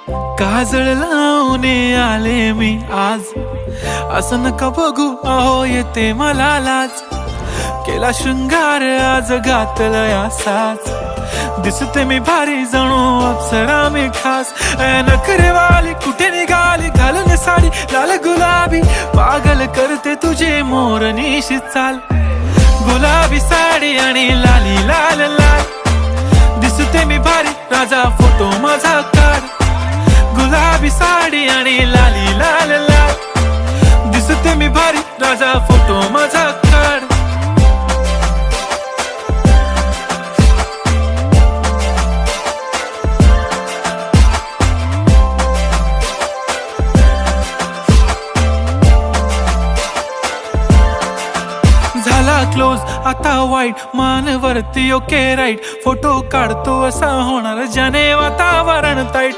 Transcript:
काजळ लावून आले मी आज, असं नका बघू अहो येते मला लाज. केला शृंगार आज घातलाय असाच, दिसते मी भारी जणू अप्सरा मी खास. नखरेवाली कुठे निघाली घालून साडी लाल गुलाबी, पागल करते तुझे मोरनीशी चाल. गुलाबी साडी आणि लाली लाल लाल, दिसते मी भारी राजा फोटो माझा काढ. गुलाबी साडी आणि लाली लाल लाल, दिसते मी भारी राजा फोटो माझा काढ. झाला क्लोज आता वाईट, मान वरती ओके राईट. फोटो काढतो असा होणार ज्याने वातावरण ताईट.